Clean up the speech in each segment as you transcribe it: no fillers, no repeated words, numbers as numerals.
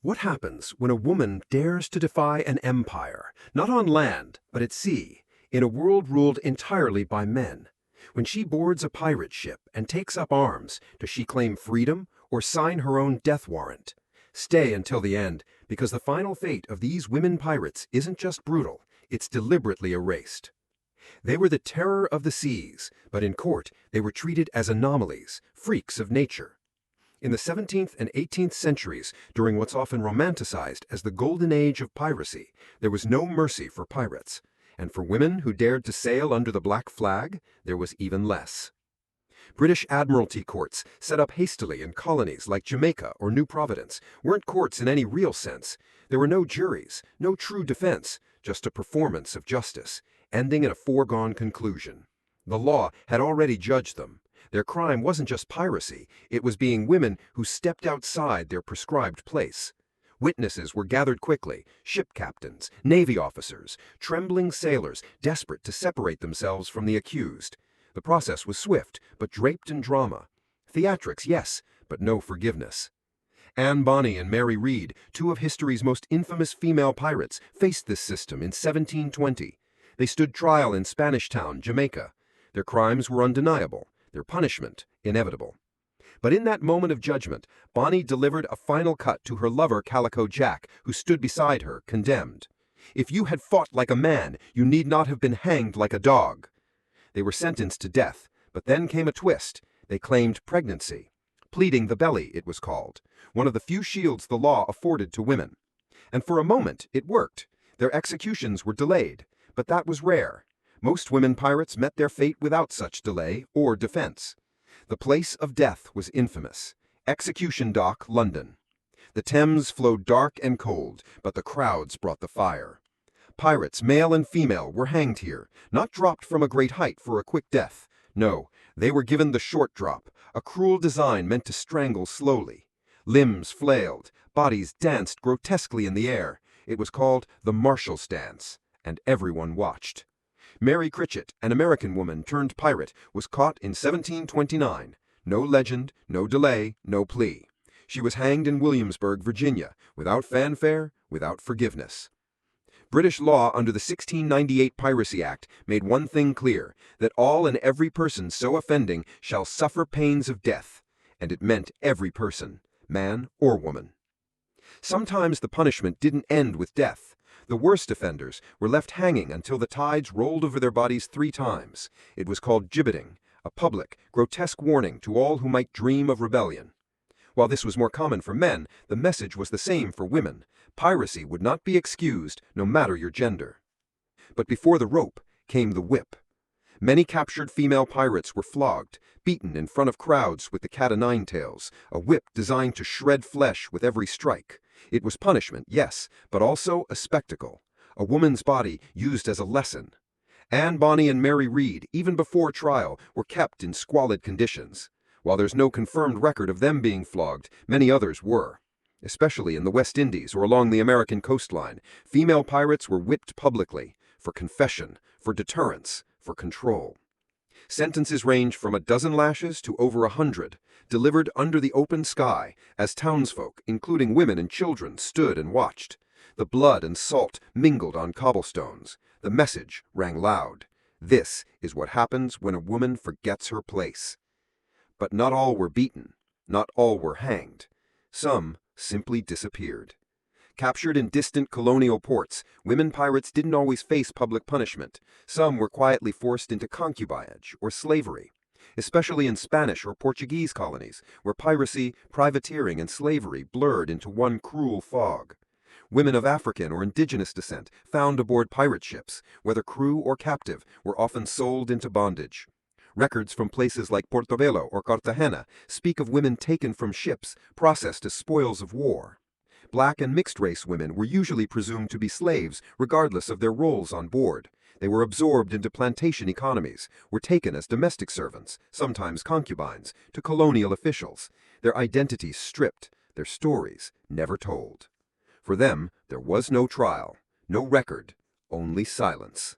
What happens when a woman dares to defy an empire, not on land, but at sea, in a world ruled entirely by men? When she boards a pirate ship and takes up arms, does she claim freedom or sign her own death warrant? Stay until the end, because the final fate of these women pirates isn't just brutal, it's deliberately erased. They were the terror of the seas, but in court they were treated as anomalies, freaks of nature. In the 17th and 18th centuries, during what's often romanticized as the golden age of piracy, there was no mercy for pirates. And for women who dared to sail under the black flag, there was even less. British Admiralty courts, set up hastily in colonies like Jamaica or New Providence, weren't courts in any real sense. There were no juries, no true defense, just a performance of justice, ending in a foregone conclusion. The law had already judged them. Their crime wasn't just piracy, it was being women who stepped outside their prescribed place. Witnesses were gathered quickly, ship captains, navy officers, trembling sailors, desperate to separate themselves from the accused. The process was swift, but draped in drama. Theatrics, yes, but no forgiveness. Anne Bonny and Mary Read, two of history's most infamous female pirates, faced this system in 1720. They stood trial in Spanish Town, Jamaica. Their crimes were undeniable, their punishment inevitable. But in that moment of judgment, Bonny delivered a final cut to her lover Calico Jack, who stood beside her, condemned. "If you had fought like a man, you need not have been hanged like a dog." They were sentenced to death, but then came a twist. They claimed pregnancy. Pleading the belly, it was called, one of the few shields the law afforded to women. And for a moment, it worked. Their executions were delayed, but that was rare. Most women pirates met their fate without such delay or defense. The place of death was infamous. Execution Dock, London. The Thames flowed dark and cold, but the crowds brought the fire. Pirates, male and female, were hanged here, not dropped from a great height for a quick death. No, they were given the short drop, a cruel design meant to strangle slowly. Limbs flailed, bodies danced grotesquely in the air. It was called the Marshall's Dance, and everyone watched. Mary Critchett, an American woman turned pirate, was caught in 1729. No legend, no delay, no plea. She was hanged in Williamsburg, Virginia, without fanfare, without forgiveness. British law under the 1698 Piracy Act made one thing clear, that all and every person so offending shall suffer pains of death, and it meant every person, man or woman. Sometimes the punishment didn't end with death. The worst offenders were left hanging until the tides rolled over their bodies 3 times. It was called gibbeting, a public, grotesque warning to all who might dream of rebellion. While this was more common for men, the message was the same for women. Piracy would not be excused, no matter your gender. But before the rope came the whip. Many captured female pirates were flogged, beaten in front of crowds with the cat-o'-nine-tails, a whip designed to shred flesh with every strike. It was punishment, yes, but also a spectacle, a woman's body used as a lesson. Anne Bonny and Mary Read, even before trial, were kept in squalid conditions. While there's no confirmed record of them being flogged, many others were. Especially in the West Indies or along the American coastline, female pirates were whipped publicly, for confession, for deterrence, for control. Sentences ranged from a dozen lashes to over 100, delivered under the open sky, as townsfolk, including women and children, stood and watched. The blood and salt mingled on cobblestones. The message rang loud. This is what happens when a woman forgets her place. But not all were beaten. Not all were hanged. Some simply disappeared. Captured in distant colonial ports, women pirates didn't always face public punishment. Some were quietly forced into concubinage or slavery, especially in Spanish or Portuguese colonies, where piracy, privateering, and slavery blurred into one cruel fog. Women of African or indigenous descent found aboard pirate ships, whether crew or captive, were often sold into bondage. Records from places like Portobelo or Cartagena speak of women taken from ships, processed as spoils of war. Black and mixed-race women were usually presumed to be slaves, regardless of their roles on board. They were absorbed into plantation economies, were taken as domestic servants, sometimes concubines, to colonial officials, their identities stripped, their stories never told. For them, there was no trial, no record, only silence.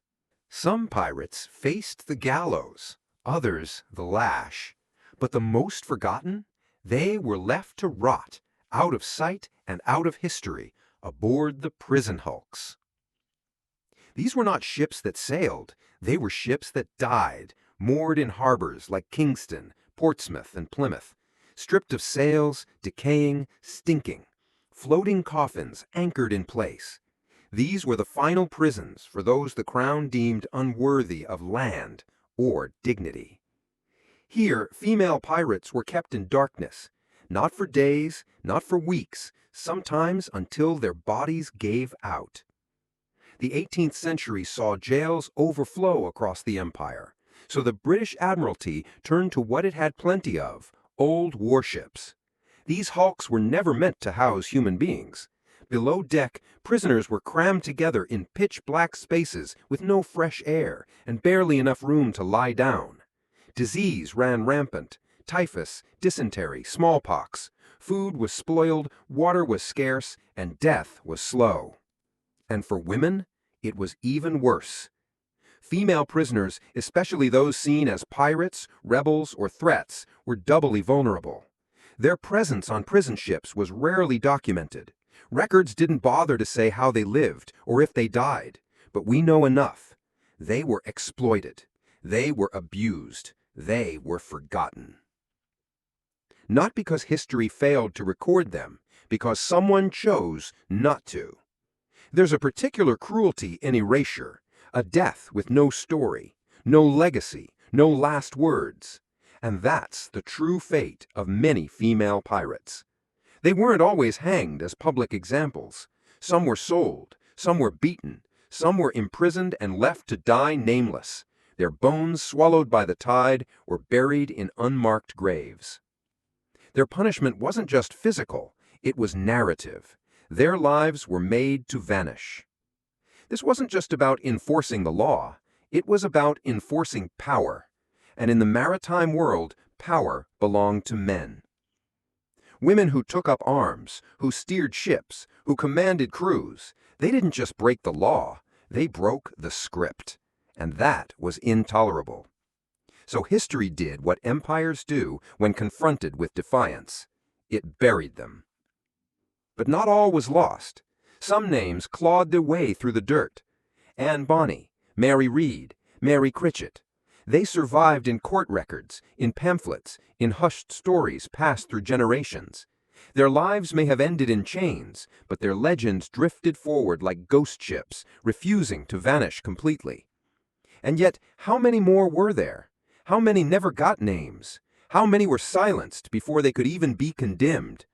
Some pirates faced the gallows, others the lash. But the most forgotten? They were left to rot, out of sight and out of history aboard the prison hulks. These were not ships that sailed, they were ships that died, moored in harbors like Kingston, Portsmouth, and Plymouth, stripped of sails, decaying, stinking, floating coffins anchored in place. These were the final prisons for those the Crown deemed unworthy of land or dignity. Here, female pirates were kept in darkness, not for days, not for weeks, sometimes until their bodies gave out. The 18th century saw jails overflow across the empire, so the British Admiralty turned to what it had plenty of, old warships. These hulks were never meant to house human beings. Below deck, prisoners were crammed together in pitch-black spaces with no fresh air and barely enough room to lie down. Disease ran rampant: typhus, dysentery, smallpox. Food was spoiled, water was scarce, and death was slow. And for women, it was even worse. Female prisoners, especially those seen as pirates, rebels, or threats, were doubly vulnerable. Their presence on prison ships was rarely documented. Records didn't bother to say how they lived or if they died, but we know enough. They were exploited. They were abused. They were forgotten. Not because history failed to record them, because someone chose not to. There's a particular cruelty in erasure, a death with no story, no legacy, no last words. And that's the true fate of many female pirates. They weren't always hanged as public examples. Some were sold, some were beaten, some were imprisoned and left to die nameless, their bones swallowed by the tide or buried in unmarked graves. Their punishment wasn't just physical, it was narrative. Their lives were made to vanish. This wasn't just about enforcing the law, it was about enforcing power. And in the maritime world, power belonged to men. Women who took up arms, who steered ships, who commanded crews, they didn't just break the law, they broke the script. And that was intolerable. So history did what empires do when confronted with defiance. It buried them. But not all was lost. Some names clawed their way through the dirt. Anne Bonny, Mary Read, Mary Critchett. They survived in court records, in pamphlets, in hushed stories passed through generations. Their lives may have ended in chains, but their legends drifted forward like ghost ships, refusing to vanish completely. And yet, how many more were there? How many never got names? How many were silenced before they could even be condemned?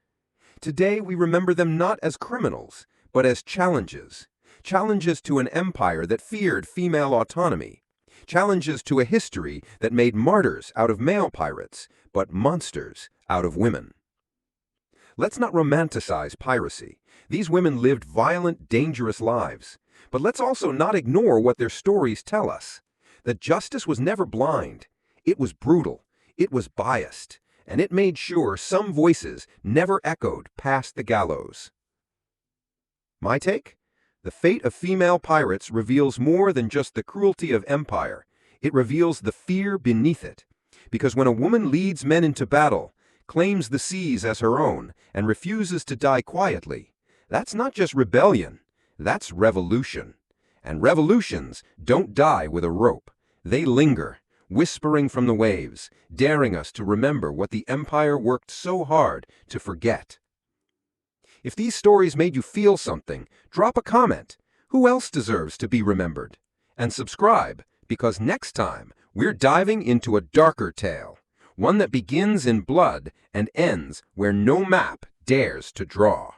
Today we remember them not as criminals, but as challenges. Challenges to an empire that feared female autonomy. Challenges to a history that made martyrs out of male pirates, but monsters out of women. Let's not romanticize piracy. These women lived violent, dangerous lives. But let's also not ignore what their stories tell us. That justice was never blind. It was brutal. It was biased. And it made sure some voices never echoed past the gallows. My take? The fate of female pirates reveals more than just the cruelty of empire. It reveals the fear beneath it. Because when a woman leads men into battle, claims the seas as her own, and refuses to die quietly, that's not just rebellion, that's revolution. And revolutions don't die with a rope. They linger, whispering from the waves, daring us to remember what the empire worked so hard to forget. If these stories made you feel something, drop a comment. Who else deserves to be remembered? And subscribe, because next time we're diving into a darker tale, one that begins in blood and ends where no map dares to draw.